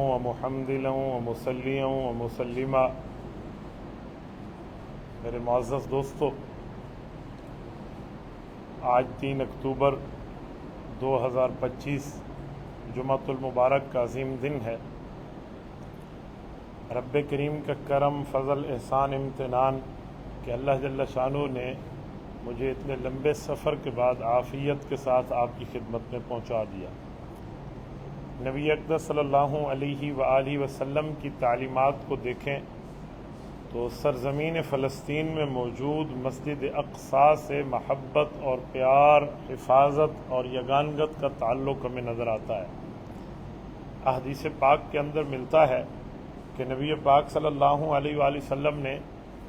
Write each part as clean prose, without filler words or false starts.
ومحمدلا ومصلیا ومسلما۔ میرے معزز دوستو، آج 3 اکتوبر 2025 جمعۃ المبارک کا عظیم دن ہے۔ رب کریم کا کرم، فضل، احسان، امتنان کہ اللہ جل شانہ نے مجھے اتنے لمبے سفر کے بعد عافیت کے ساتھ آپ کی خدمت میں پہنچا دیا۔ نبی اقدس صلی اللہ علیہ وآلہ وسلم کی تعلیمات کو دیکھیں تو سرزمین فلسطین میں موجود مسجد اقصیٰ سے محبت اور پیار، حفاظت اور یگانگت کا تعلق ہمیں نظر آتا ہے۔ احادیث پاک کے اندر ملتا ہے کہ نبی پاک صلی اللہ علیہ وآلہ وسلم نے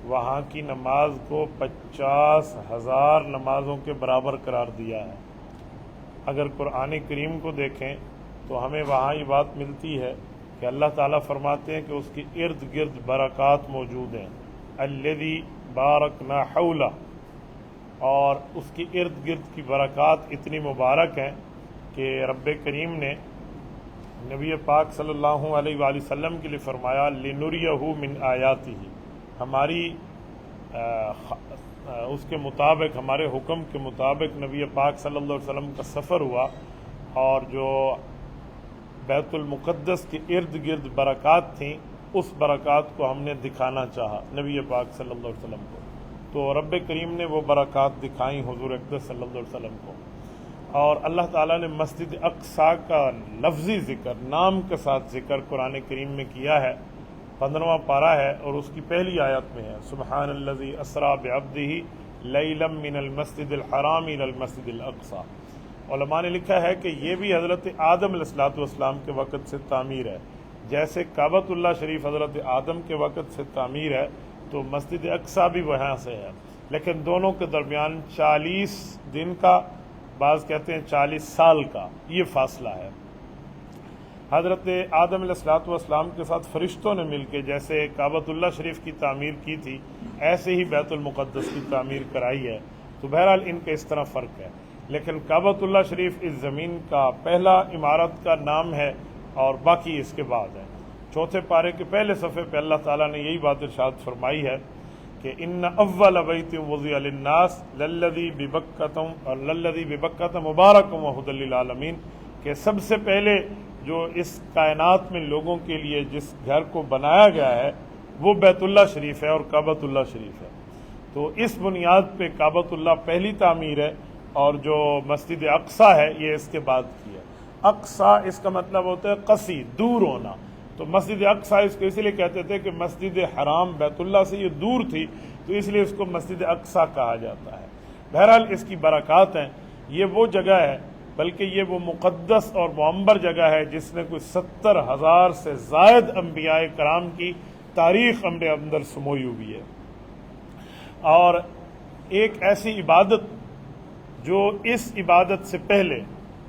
وہاں کی نماز کو 50,000 نمازوں کے برابر قرار دیا ہے۔ اگر قرآن کریم کو دیکھیں تو ہمیں وہاں یہ بات ملتی ہے کہ اللہ تعالیٰ فرماتے ہیں کہ اس کی ارد گرد برکات موجود ہیں، الذی بارکنا حولہ، اور اس کی ارد گرد کی برکات اتنی مبارک ہیں کہ رب کریم نے نبی پاک صلی اللہ علیہ وآلہ وسلم کے لیے فرمایا لنریہ من آیاتہ، ہماری اس کے مطابق، ہمارے حکم کے مطابق نبی پاک صلی اللہ علیہ وسلم کا سفر ہوا اور جو بیت المقدس کے ارد گرد برکات تھیں اس برکات کو ہم نے دکھانا چاہا نبی پاک صلی اللہ علیہ وسلم کو، تو رب کریم نے وہ برکات دکھائیں حضور اقدس صلی اللہ علیہ وسلم کو۔ اور اللہ تعالیٰ نے مسجد اقصیٰ کا لفظی ذکر، نام کے ساتھ ذکر قرآن کریم میں کیا ہے۔ 15واں پارہ ہے اور اس کی پہلی آیت میں ہے سبحان الذی اسریٰ بعبدہ لیلا من المسجد الحرام الی المسجد الاقصیٰ۔ علماء نے لکھا ہے کہ یہ بھی حضرت آدم علیہ السلام کے وقت سے تعمیر ہے، جیسے کعبۃ اللہ شریف حضرت آدم کے وقت سے تعمیر ہے تو مسجد اقصیٰ بھی وہاں سے ہے، لیکن دونوں کے درمیان 40 دن کا، بعض کہتے ہیں 40 سال کا یہ فاصلہ ہے۔ حضرت آدم علیہ السلام کے ساتھ فرشتوں نے مل کے جیسے کعبۃ اللہ شریف کی تعمیر کی تھی ایسے ہی بیت المقدس کی تعمیر کرائی ہے، تو بہرحال ان کا اس طرح فرق ہے، لیکن کعبۃ اللہ شریف اس زمین کا پہلا عمارت کا نام ہے اور باقی اس کے بعد ہے۔ 4 پارے کے پہلے صفحے پہ اللہ تعالیٰ نے یہی بات ارشاد فرمائی ہے کہ ان اول بیت وضع للناس للذی ببکۃ مبارک وہدی للعالمین، کہ سب سے پہلے جو اس کائنات میں لوگوں کے لیے جس گھر کو بنایا گیا ہے وہ بیت اللہ شریف ہے اور کعبۃ اللہ شریف ہے، تو اس بنیاد پہ کعبۃ اللہ پہلی تعمیر ہے اور جو مسجد اقصیٰ ہے یہ اس کے بعد کی ہے۔ اقصیٰ اس کا مطلب ہوتا ہے قصی، دور ہونا، تو مسجد اقصیٰ اس کو اس لیے کہتے تھے کہ مسجد حرام بیت اللہ سے یہ دور تھی تو اس لیے اس کو مسجد اقصیٰ کہا جاتا ہے۔ بہرحال اس کی برکات ہیں، یہ وہ جگہ ہے، بلکہ یہ وہ مقدس اور معمر جگہ ہے جس نے کوئی 70,000 سے زائد انبیاء کرام کی تاریخ ہمارے اندر سموئی ہوئی ہے، اور ایک ایسی عبادت جو اس عبادت سے پہلے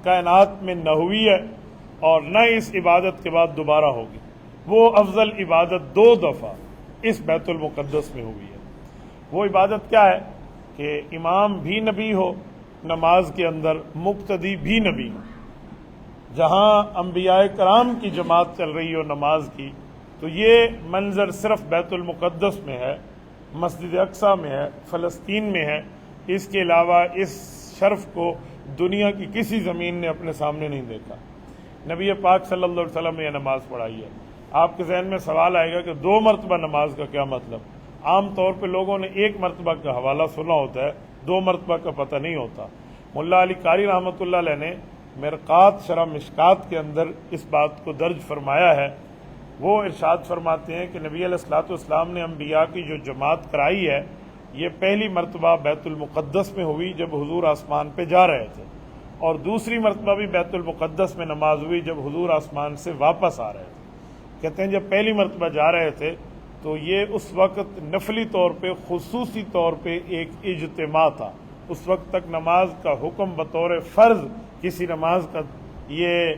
کائنات میں نہ ہوئی ہے اور نہ اس عبادت کے بعد دوبارہ ہوگی، وہ افضل عبادت 2 دفعہ اس بیت المقدس میں ہوئی ہے۔ وہ عبادت کیا ہے کہ امام بھی نبی ہو نماز کے اندر، مقتدی بھی نبی ہو۔ جہاں انبیاء کرام کی جماعت چل رہی ہو نماز کی، تو یہ منظر صرف بیت المقدس میں ہے، مسجد اقصیٰ میں ہے، فلسطین میں ہے، اس کے علاوہ اس شرف کو دنیا کی کسی زمین نے اپنے سامنے نہیں دیکھا۔ نبی پاک صلی اللہ علیہ وسلم نے یہ نماز پڑھائی ہے۔ آپ کے ذہن میں سوال آئے گا کہ 2 مرتبہ نماز کا کیا مطلب؟ عام طور پہ لوگوں نے 1 مرتبہ کا حوالہ سنا ہوتا ہے، 2 مرتبہ کا پتہ نہیں ہوتا۔ ملا علی قاری رحمۃ اللہ علیہ نے مرقات شرح مشکات کے اندر اس بات کو درج فرمایا ہے۔ وہ ارشاد فرماتے ہیں کہ نبی علیہ السلام نے انبیاء کی جو جماعت کرائی ہے یہ پہلی مرتبہ بیت المقدس میں ہوئی جب حضور آسمان پہ جا رہے تھے، اور دوسری مرتبہ بھی بیت المقدس میں نماز ہوئی جب حضور آسمان سے واپس آ رہے تھے۔ کہتے ہیں جب پہلی مرتبہ جا رہے تھے تو یہ اس وقت نفلی طور پہ، خصوصی طور پہ ایک اجتماع تھا، اس وقت تک نماز کا حکم بطور فرض کسی نماز کا یہ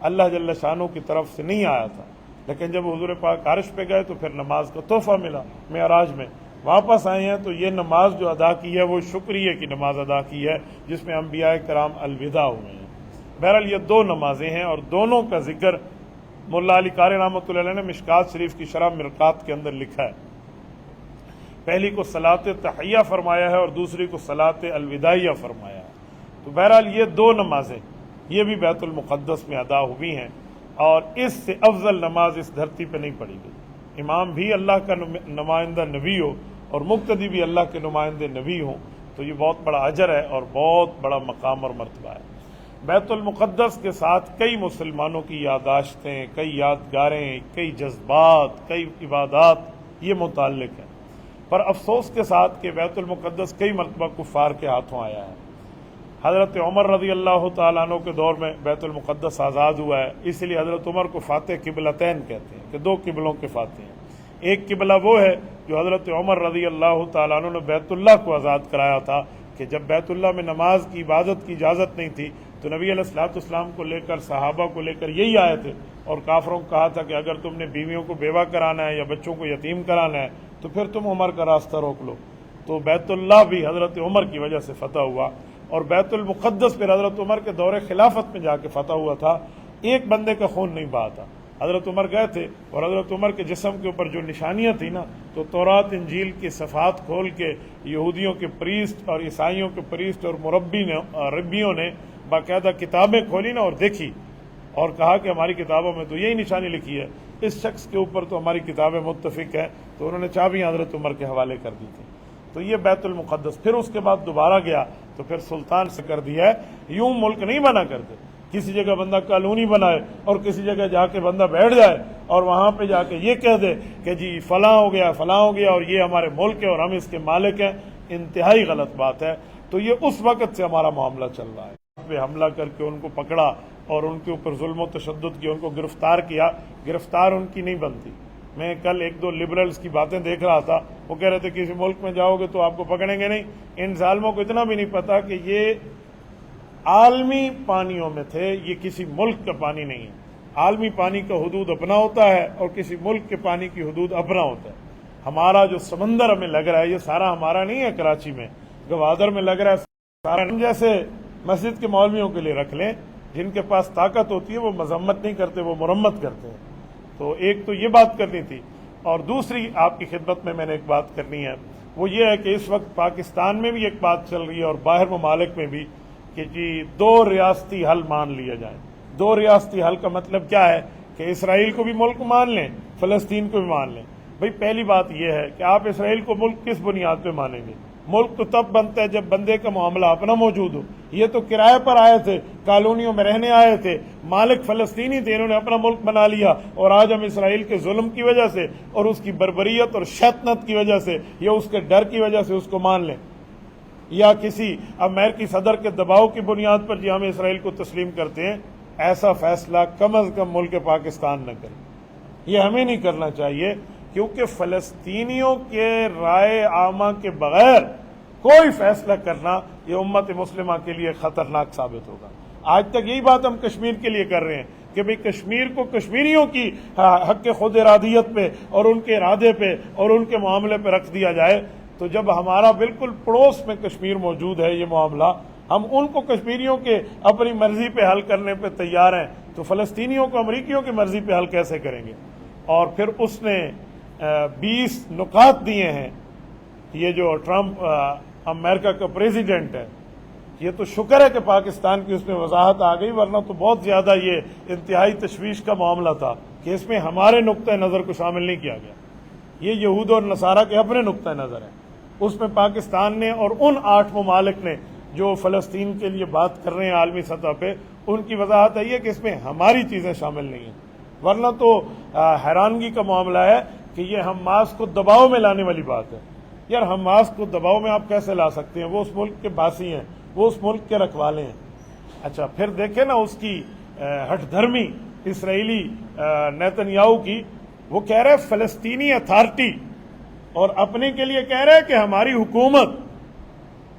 اللہ جل شانہ کی طرف سے نہیں آیا تھا، لیکن جب حضور پاک عرش پہ گئے تو پھر نماز کا تحفہ ملا، معراج میں واپس آئے ہیں تو یہ نماز جو ادا کی ہے وہ شکریہ کی نماز ادا کی ہے جس میں انبیاء کرام الوداع ہوئے ہیں۔ بہرحال یہ 2 نمازیں ہیں اور دونوں کا ذکر مولا علی قاری رحمۃ اللہ علیہ نے مشکات شریف کی شرح مرقات کے اندر لکھا ہے، پہلی کو صلاۃ تحیہ فرمایا ہے اور دوسری کو صلاۃ الوداعیہ فرمایا ہے۔ تو بہرحال یہ دو نمازیں یہ بھی بیت المقدس میں ادا ہوئی ہیں، اور اس سے افضل نماز اس دھرتی پہ نہیں پڑھی گئی۔ امام بھی اللہ کا نمائندہ نبی ہو اور مقتدی بھی اللہ کے نمائندے نبی ہوں تو یہ بہت بڑا اجر ہے اور بہت بڑا مقام اور مرتبہ ہے۔ بیت المقدس کے ساتھ کئی مسلمانوں کی یادداشتیں، کئی یادگاریں، کئی جذبات، کئی عبادات یہ متعلق ہیں، پر افسوس کے ساتھ کہ بیت المقدس کئی مرتبہ کفار کے ہاتھوں آیا ہے۔ حضرت عمر رضی اللہ تعالیٰ عنہ کے دور میں بیت المقدس آزاد ہوا ہے، اس لیے حضرت عمر کو فاتح قبلتین کہتے ہیں کہ دو قبلوں کے فاتح ہیں۔ ایک قبلہ وہ ہے جو حضرت عمر رضی اللہ تعالیٰ عنہ نے بیت اللہ کو آزاد کرایا تھا کہ جب بیت اللہ میں نماز کی عبادت کی اجازت نہیں تھی تو نبی علیہ الصلوۃ والسلام کو لے کر، صحابہ کو لے کر یہی آئے تھے اور کافروں کو کہا تھا کہ اگر تم نے بیویوں کو بیوہ کرانا ہے یا بچوں کو یتیم کرانا ہے تو پھر تم عمر کا راستہ روک لو۔ تو بیت اللہ بھی حضرت عمر کی وجہ سے فتح ہوا، اور بیت المقدس پھر حضرت عمر کے دور خلافت میں جا کے فتح ہوا تھا۔ ایک بندے کا خون نہیں بہا تھا، حضرت عمر گئے تھے اور حضرت عمر کے جسم کے اوپر جو نشانیاں تھیں نا، تو تورات انجیل کی صفحات کھول کے یہودیوں کے پریسٹ اور عیسائیوں کے پریسٹ اور ربیوں نے باقاعدہ کتابیں کھولی نا اور دیکھی اور کہا کہ ہماری کتابوں میں تو یہی نشانی لکھی ہے، اس شخص کے اوپر تو ہماری کتابیں متفق ہیں، تو انہوں نے چابیاں حضرت عمر کے حوالے کر دی تھی۔ تو یہ بیت المقدس پھر اس کے بعد دوبارہ گیا تو پھر سلطان سے کر دیا ہے۔ یوں ملک نہیں بنا کرتے، کسی جگہ بندہ کالونی بنائے اور کسی جگہ جا کے بندہ بیٹھ جائے اور وہاں پہ جا کے یہ کہہ دے کہ جی فلاں ہو گیا فلاں ہو گیا اور یہ ہمارے ملک ہے اور ہم اس کے مالک ہیں، انتہائی غلط بات ہے۔ تو یہ اس وقت سے ہمارا معاملہ چل رہا ہے، پہ حملہ کر کے ان کو پکڑا اور ان کے اوپر ظلم و تشدد کیا، ان کو گرفتار کیا، گرفتار ان کی نہیں بنتی۔ میں کل ایک دو لبرلز کی باتیں دیکھ رہا تھا، وہ کہہ رہے تھے کسی ملک میں جاؤ گے تو آپ کو پکڑیں گے نہیں۔ ان ظالموں کو اتنا بھی نہیں پتا کہ یہ عالمی پانیوں میں تھے، یہ کسی ملک کا پانی نہیں ہے۔ عالمی پانی کا حدود اپنا ہوتا ہے اور کسی ملک کے پانی کی حدود اپنا ہوتا ہے۔ ہمارا جو سمندر ہمیں لگ رہا ہے یہ سارا ہمارا نہیں ہے، کراچی میں گوادر میں لگ رہا ہے سارا، جیسے مسجد کے مولویوں کے لیے رکھ لیں، جن کے پاس طاقت ہوتی ہے وہ مذمت نہیں کرتے، وہ مرمت کرتے ہیں۔ تو ایک تو یہ بات کرنی تھی، اور دوسری آپ کی خدمت میں نے ایک بات کرنی ہے، وہ یہ ہے کہ اس وقت پاکستان میں بھی ایک بات چل رہی ہے اور باہر ممالک میں بھی کہ جی دو ریاستی حل مان لیا جائے۔ دو ریاستی حل کا مطلب کیا ہے کہ اسرائیل کو بھی ملک مان لیں، فلسطین کو بھی مان لیں۔ بھئی پہلی بات یہ ہے کہ آپ اسرائیل کو ملک کس بنیاد پہ مانیں گے؟ ملک تو تب بنتا ہے جب بندے کا معاملہ اپنا موجود ہو۔ یہ تو کرائے پر آئے تھے، کالونیوں میں رہنے آئے تھے، مالک فلسطینی تھے، انہوں نے اپنا ملک بنا لیا، اور آج ہم اسرائیل کے ظلم کی وجہ سے اور اس کی بربریت اور شیطنت کی وجہ سے یا اس کے ڈر کی وجہ سے اس کو مان لیں، یا کسی امریکی صدر کے دباؤ کی بنیاد پر جی ہم اسرائیل کو تسلیم کرتے ہیں۔ ایسا فیصلہ کم از کم ملک پاکستان نہ کرے، یہ ہمیں نہیں کرنا چاہیے، کیونکہ فلسطینیوں کے رائے عامہ کے بغیر کوئی فیصلہ کرنا یہ امت مسلمہ کے لیے خطرناک ثابت ہوگا۔ آج تک یہی بات ہم کشمیر کے لیے کر رہے ہیں کہ بھئی کشمیر کو کشمیریوں کی حق خود ارادیت پہ اور ان کے ارادے پہ اور ان کے معاملے پہ رکھ دیا جائے، تو جب ہمارا بالکل پڑوس میں کشمیر موجود ہے یہ معاملہ، ہم ان کو کشمیریوں کے اپنی مرضی پہ حل کرنے پہ تیار ہیں، تو فلسطینیوں کو امریکیوں کی مرضی پہ حل کیسے کریں گے؟ اور پھر اس نے 20 نکات دیے ہیں۔ یہ جو ٹرمپ امریکہ کا پریزیڈنٹ ہے، یہ تو شکر ہے کہ پاکستان کی اس میں وضاحت آ گئی، ورنہ تو بہت زیادہ یہ انتہائی تشویش کا معاملہ تھا کہ اس میں ہمارے نقطۂ نظر کو شامل نہیں کیا گیا۔ یہ یہود اور نصارہ کے اپنے نقطۂ نظر ہے، اس میں پاکستان نے اور ان 8 ممالک نے جو فلسطین کے لیے بات کر رہے ہیں عالمی سطح پہ، ان کی وضاحت ہے کہ اس میں ہماری چیزیں شامل نہیں ہیں۔ ورنہ تو حیرانگی کا معاملہ ہے کہ یہ حماس کو دباؤ میں لانے والی بات ہے۔ یار حماس کو دباؤ میں آپ کیسے لا سکتے ہیں؟ وہ اس ملک کے باسی ہیں، وہ اس ملک کے رکھوالے ہیں۔ اچھا پھر دیکھیں نا اس کی ہٹ دھرمی اسرائیلی نیتنیاہو کی، وہ کہہ رہے فلسطینی اتھارٹی اور اپنے کے لیے کہہ رہے کہ ہماری حکومت۔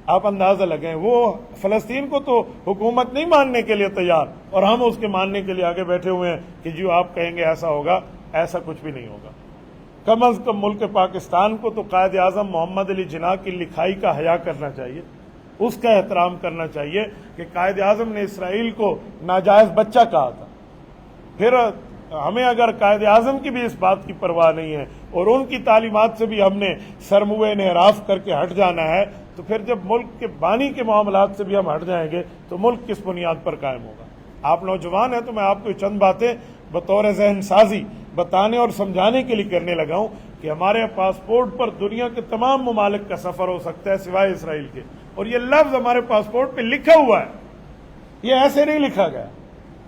آپ اندازہ لگائیں، وہ فلسطین کو تو حکومت نہیں ماننے کے لیے تیار، اور ہم اس کے ماننے کے لیے آگے بیٹھے ہوئے ہیں کہ جو آپ کہیں گے ایسا ہوگا، ایسا کچھ بھی نہیں ہوگا۔ کم از کم ملک پاکستان کو تو قائد اعظم محمد علی جناح کی لکھائی کا حیا کرنا چاہیے، اس کا احترام کرنا چاہیے کہ قائد اعظم نے اسرائیل کو ناجائز بچہ کہا تھا۔ پھر ہمیں اگر قائد اعظم کی بھی اس بات کی پرواہ نہیں ہے اور ان کی تعلیمات سے بھی ہم نے سرموئے انحراف کر کے ہٹ جانا ہے، تو پھر جب ملک کے بانی کے معاملات سے بھی ہم ہٹ جائیں گے تو ملک کس بنیاد پر قائم ہوگا؟ آپ نوجوان ہیں تو میں آپ کو چند باتیں بطور ذہن سازی بتانے اور سمجھانے کے لیے کرنے لگا ہوں کہ ہمارے پاسپورٹ پر دنیا کے تمام ممالک کا سفر ہو سکتا ہے سوائے اسرائیل کے، اور یہ لفظ ہمارے پاسپورٹ پہ لکھا ہوا ہے، یہ ایسے نہیں لکھا گیا،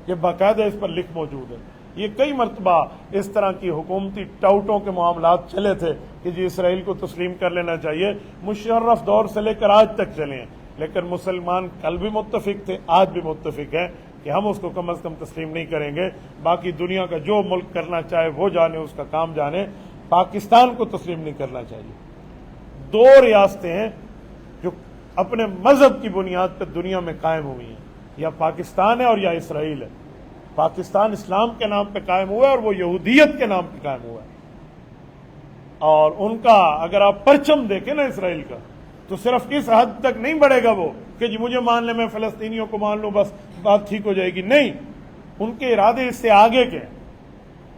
یہ باقاعدہ اس پر لکھ موجود ہے۔ یہ کئی مرتبہ اس طرح کی حکومتی ٹاؤٹوں کے معاملات چلے تھے کہ جی اسرائیل کو تسلیم کر لینا چاہیے، مشرف دور سے لے کر آج تک چلے ہیں، لیکن مسلمان کل بھی متفق تھے، آج بھی متفق ہیں کہ ہم اس کو کم از کم تسلیم نہیں کریں گے۔ باقی دنیا کا جو ملک کرنا چاہے وہ جانے، اس کا کام جانے، پاکستان کو تسلیم نہیں کرنا چاہیے۔ دو ریاستیں ہیں جو اپنے مذہب کی بنیاد پہ دنیا میں قائم ہوئی ہیں، یا پاکستان ہے اور یا اسرائیل ہے۔ پاکستان اسلام کے نام پہ قائم ہوا ہے اور وہ یہودیت کے نام پہ قائم ہوا ہے، اور ان کا اگر آپ پرچم دیکھیں نا اسرائیل کا، تو صرف اس حد تک نہیں بڑھے گا وہ کہ جی مجھے مان لے، میں فلسطینیوں کو مان لوں بس بات ٹھیک ہو جائے گی، نہیں، ان کے ارادے اس سے آگے کے ہیں۔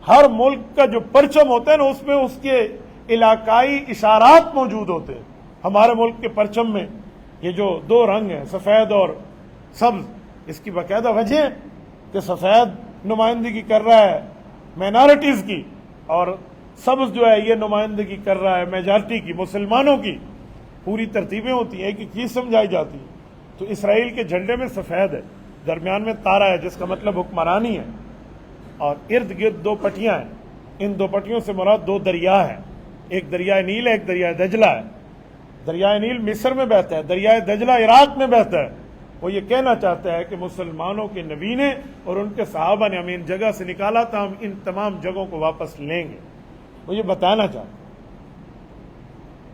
ہر ملک کا جو پرچم ہوتا ہے نا، اس میں اس کے علاقائی اشارات موجود ہوتے ہیں۔ ہمارے ملک کے پرچم میں یہ جو دو رنگ ہیں، سفید اور سبز، اس کی باقاعدہ وجہ ہے کہ سفید نمائندگی کر رہا ہے مائنارٹیز کی، اور سبز جو ہے یہ نمائندگی کر رہا ہے میجارٹی کی، مسلمانوں کی۔ پوری ترتیبیں ہوتی ہیں، ایک ایک چیز سمجھائی جاتی ہے۔ تو اسرائیل کے جھنڈے میں سفید ہے، درمیان میں تارا ہے جس کا مطلب حکمرانی ہے، اور ارد گرد دو پٹیاں ہیں، ان دو پٹیوں سے مراد دو دریا ہیں، ایک دریائے نیل ہے، ایک دریائے دجلہ ہے۔ دریائے نیل مصر میں بہتا ہے، دریائے دجلہ عراق میں بہتا ہے۔ وہ یہ کہنا چاہتا ہے کہ مسلمانوں کے نبی نے اور ان کے صحابہ نے ہمیں ان جگہ سے نکالا تھا، ہم ان تمام جگہوں کو واپس لیں گے۔ وہ یہ بتانا چاہتا ہے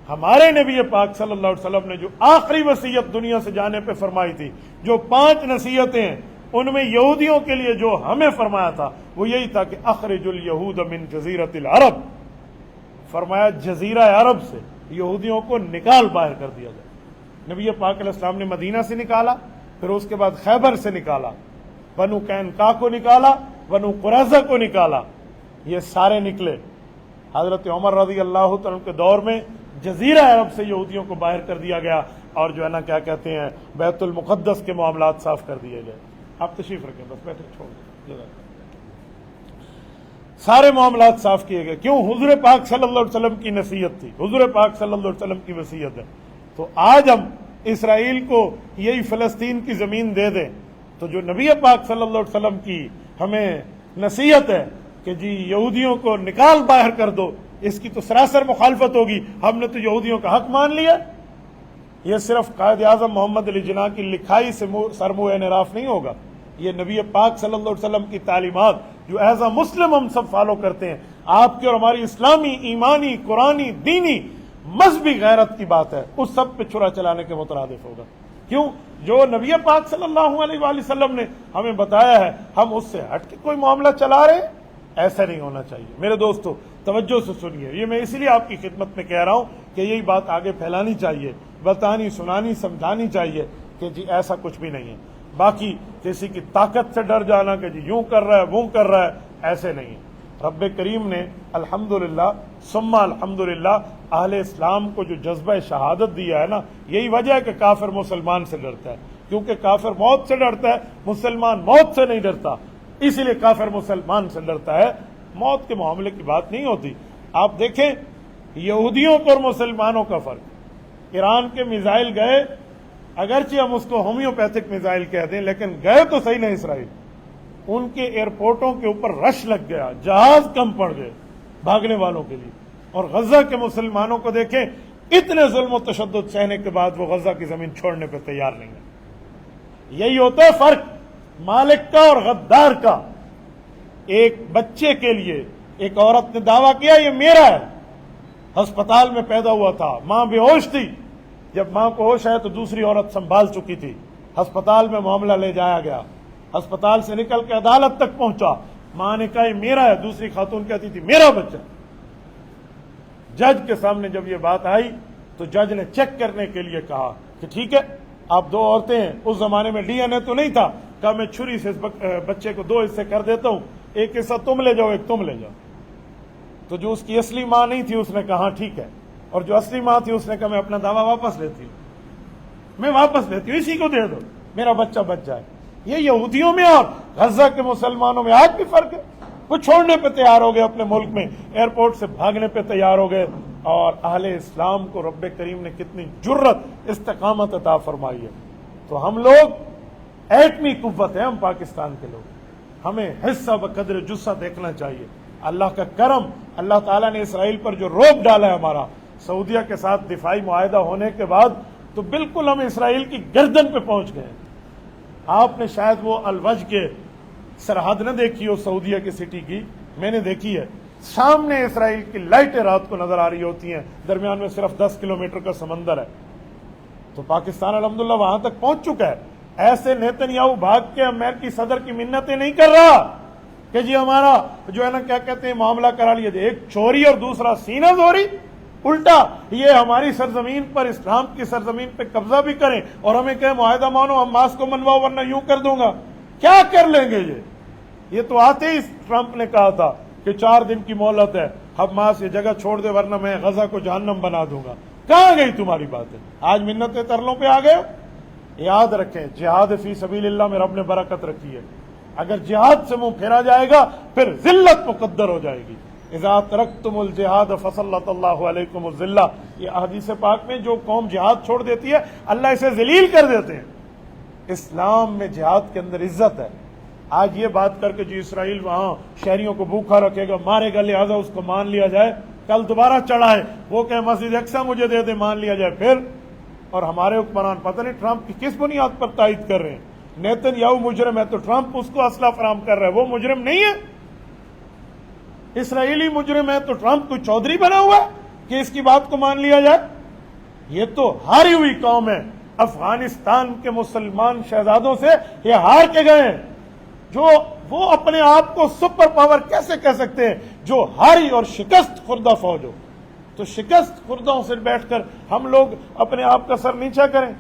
ہمارے نبی پاک صلی اللہ علیہ وسلم نے جو آخری وصیت دنیا سے جانے پہ فرمائی تھی، جو 5 نصیحتیں ہیں، ان میں یہودیوں کے لیے جو ہمیں فرمایا تھا وہ یہی تھا کہ اخرج الیہود من جزیرۃ العرب، فرمایا جزیرہ عرب سے یہودیوں کو نکال باہر کر دیا جائے۔ نبی پاک علیہ السلام نے مدینہ سے نکالا، پھر اس کے بعد خیبر سے نکالا، بنو قینقاع کو نکالا، بنو قریظہ کو نکالا، یہ سارے نکلے۔ حضرت عمر رضی اللہ تعالیٰ کے دور میں جزیرہ عرب سے یہودیوں کو باہر کر دیا گیا، اور جو ہے نا کیا کہتے ہیں بیت المقدس کے معاملات صاف کر دیے گئے۔ آپ تشریف رکھیں، بس بیٹھے، چھوڑ دیں، سارے معاملات صاف کیے گئے۔ کیوں؟ حضور پاک صلی اللہ علیہ وسلم کی نصیحت تھی، حضور پاک صلی اللہ علیہ وسلم کی وصیت ہے۔ تو آج ہم اسرائیل کو یہی فلسطین کی زمین دے دیں تو جو نبی پاک صلی اللہ علیہ وسلم کی ہمیں نصیحت ہے کہ جی یہودیوں کو نکال باہر کر دو، اس کی تو سراسر مخالفت ہوگی۔ ہم نے تو یہودیوں کا حق مان لیا۔ یہ صرف قائد اعظم محمد علی جناح کی لکھائی سے سرموئے انحراف نہیں ہوگا، یہ نبی پاک صلی اللہ علیہ وسلم کی تعلیمات جو ایز اے مسلم ہم سب فالو کرتے ہیں، آپ کی اور ہماری اسلامی، ایمانی، قرآنی، دینی، مذہبی غیرت کی بات ہے، اس سب پہ چھرا چلانے کے مترادف ہوگا۔ کیوں؟ جو نبی پاک صلی اللہ علیہ وآلہ وسلم نے ہمیں بتایا ہے، ہم اس سے ہٹ کے کوئی معاملہ چلا رہے ہیں، ایسا نہیں ہونا چاہیے۔ میرے دوستو توجہ سے سنیے، یہ میں اس لیے آپ کی خدمت میں کہہ رہا ہوں کہ یہی بات آگے پھیلانی چاہیے، بتانی، سنانی، سمجھانی چاہیے کہ جی ایسا کچھ بھی نہیں ہے۔ باقی کسی کی طاقت سے ڈر جانا کہ جی یوں کر رہا ہے وہ کر رہا ہے، ایسے نہیں ہے۔ رب کریم نے الحمدللہ ثم الحمدللہ اہل اسلام کو جو جذبہ شہادت دیا ہے نا، یہی وجہ ہے کہ کافر مسلمان سے ڈرتا ہے، کیونکہ کافر موت سے ڈرتا ہے، مسلمان موت سے نہیں ڈرتا، اسی لیے کافر مسلمان سے ڈرتا ہے۔ موت کے معاملے کی بات نہیں ہوتی۔ آپ دیکھیں یہودیوں اور مسلمانوں کا فرق، ایران کے میزائل گئے، اگرچہ ہم اس کو ہومیوپیتھک میزائل کہہ دیں، لیکن گئے تو صحیح نہیں اسرائیل، ان کے ایئرپورٹوں کے اوپر رش لگ گیا، جہاز کم پڑ گئے بھاگنے والوں کے لیے۔ اور غزہ کے مسلمانوں کو دیکھیں، اتنے ظلم و تشدد سہنے کے بعد وہ غزہ کی زمین چھوڑنے پہ تیار نہیں ہے۔ یہی ہوتا ہے فرق مالک کا اور غدار کا۔ ایک بچے کے لیے ایک عورت نے دعویٰ کیا یہ میرا ہے، ہسپتال میں پیدا ہوا تھا، ماں بے ہوش تھی، جب ماں کو ہوش آیا تو دوسری عورت سنبھال چکی تھی، ہسپتال میں معاملہ لے جایا گیا، ہسپتال سے نکل کے عدالت تک پہنچا، ماں نے کہا یہ میرا ہے، دوسری خاتون کہتی تھی میرا بچہ۔ جج کے سامنے جب یہ بات آئی تو جج نے چیک کرنے کے لیے کہا کہ ٹھیک ہے آپ 2 عورتیں ہیں، اس زمانے میں ڈی این اے تو نہیں تھا، کہا میں چھری سے اس بچے کو 2 حصے کر دیتا ہوں، ایک حصہ تم لے جاؤ ایک تم لے جاؤ. تو جو اس کی اصلی ماں نہیں تھی اس نے کہا ٹھیک ہے, اور جو اصلی ماں تھی اس نے کہا میں اپنا دعویٰ واپس لیتی ہوں, میں واپس لیتی ہوں, اسی کو دے دو, میرا بچہ بچ جائے. یہ یہودیوں میں اور غزہ کے مسلمانوں میں آج بھی فرق ہے. وہ چھوڑنے پہ تیار ہو گئے, اپنے ملک میں ایئرپورٹ سے بھاگنے پہ تیار ہو گئے. اور اہل اسلام کو رب کریم نے کتنی جرت استقامت عطا فرمائی ہے. تو ہم لوگ ایٹمی قوت ہیں, ہم پاکستان کے لوگ, ہمیں حصہ بقدر جثہ دیکھنا چاہیے. اللہ کا کرم, اللہ تعالیٰ نے اسرائیل پر جو روب ڈالا ہے ہمارا سعودیہ کے ساتھ دفاعی معاہدہ ہونے کے بعد, تو بالکل ہم اسرائیل کی گردن پہ پہنچ گئے. آپ نے شاید وہ الوج کے سرحد نہ دیکھی ہو سعودیہ کی سٹی کی, میں نے دیکھی ہے. سامنے اسرائیل کی لائٹیں رات کو نظر آ رہی ہوتی ہیں, درمیان میں صرف 10 کلومیٹر کا سمندر ہے. تو پاکستان الحمدللہ وہاں تک پہنچ چکا ہے. ایسے نیتنیاہو بھاگ کے امریکی صدر کی منتیں نہیں کر رہا کہ جی ہمارا جو ہے نا کیا کہتے ہیں معاملہ کرا لیے. ایک چوری اور دوسرا سینہ زوری. الٹا یہ ہماری سرزمین پر, اسلام کی سرزمین پہ قبضہ بھی کریں اور ہمیں کہ معاہدہ مانو, حماس کو منواؤ ورنہ یوں کر دوں گا. کیا کر لیں گے یہ تو آتے ہی ٹرمپ نے کہا تھا کہ 4 دن کی مہلت ہے, حماس یہ جگہ چھوڑ دے ورنہ میں غزہ کو جہنم بنا دوں گا. کہاں گئی تمہاری باتیں؟ آج منتیں ترلوں پہ آ گئے ہو. یاد رکھیں جہاد فی سبیل اللہ میں رب نے برکت رکھی ہے. اگر جہاد سے منہ پھیرا جائے گا پھر ذلت مقدر ہو جائے گی. اذا ترکتم الجہاد فسلط اللہ علیکم الذلہ, یہ حدیث پاک میں جو قوم جہاد چھوڑ دیتی ہے اللہ اسے ذلیل کر دیتے ہیں. اسلام میں جہاد کے اندر عزت ہے. آج یہ بات کر کے جو اسرائیل وہاں شہریوں کو بھوکھا رکھے گا, مارے گا, لہذا اس کو مان لیا جائے, کل دوبارہ چڑھائے, وہ کہ مسجد اقصی مجھے دے دے, مان لیا جائے پھر. اور ہمارے حکمران پتہ نہیں ٹرمپ کی کس بنیاد پر تائید کر رہے ہیں. نیتنیاہو مجرم ہے تو ٹرمپ اس کو اسلحہ فراہم کر رہا ہے, وہ مجرم نہیں ہے. اسرائیلی مجرم ہے تو ٹرمپ کوئی چودھری بنا ہوا ہے کہ اس کی بات کو مان لیا جائے. یہ تو ہاری ہوئی قوم ہے. افغانستان کے مسلمان شہزادوں سے یہ ہار کے گئے ہیں. جو وہ اپنے آپ کو سپر پاور کیسے کہہ سکتے ہیں جو ہاری اور شکست خوردہ فوج ہو. تو شکست خوردوں سے بیٹھ کر ہم لوگ اپنے آپ کا سر نیچا کریں.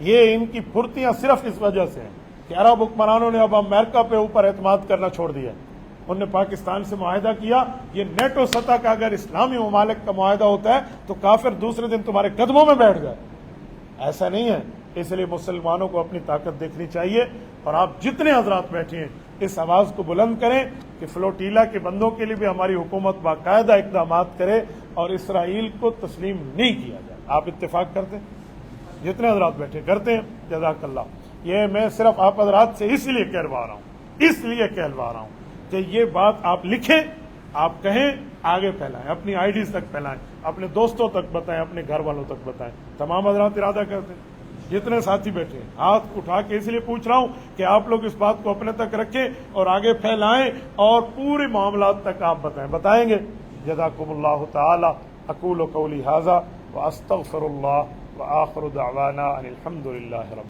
یہ ان کی پھرتیاں صرف اس وجہ سے ہیں کہ عرب حکمرانوں نے اب امریکہ پہ اوپر اعتماد کرنا چھوڑ دیا. انہوں نے پاکستان سے معاہدہ کیا. یہ نیٹو سطح کا اگر اسلامی ممالک کا معاہدہ ہوتا ہے تو کافر دوسرے دن تمہارے قدموں میں بیٹھ گئے. ایسا نہیں ہے. اس لیے مسلمانوں کو اپنی طاقت دیکھنی چاہیے. اور آپ جتنے حضرات بیٹھے ہیں اس آواز کو بلند کریں کہ فلوٹیلا کے بندوں کے لیے بھی ہماری حکومت باقاعدہ اقدامات کرے اور اسرائیل کو تسلیم نہیں کیا جائے. آپ اتفاق کرتے ہیں؟ جتنے حضرات بیٹھے کرتے ہیں, جزاک اللہ. یہ میں صرف آپ حضرات سے اس لیے کہلوا رہا ہوں کہ یہ بات آپ لکھیں, آپ کہیں, آگے پھیلائیں, اپنی آئی ڈیز تک پھیلائیں, اپنے دوستوں تک بتائیں, اپنے گھر والوں تک بتائیں. تمام حضرات ارادہ کرتے ہیں. جتنے ساتھی بیٹھے ہیں ہاتھ اٹھا کے اس لیے پوچھ رہا ہوں کہ آپ لوگ اس بات کو اپنے تک رکھیں اور آگے پھیلائیں اور پورے معاملات تک آپ بتائیں گے. جزاکم اللہ تعالی. اقول قولی ھذا واستغفر اللہ وآخر دعوانا ان الحمد للہ رب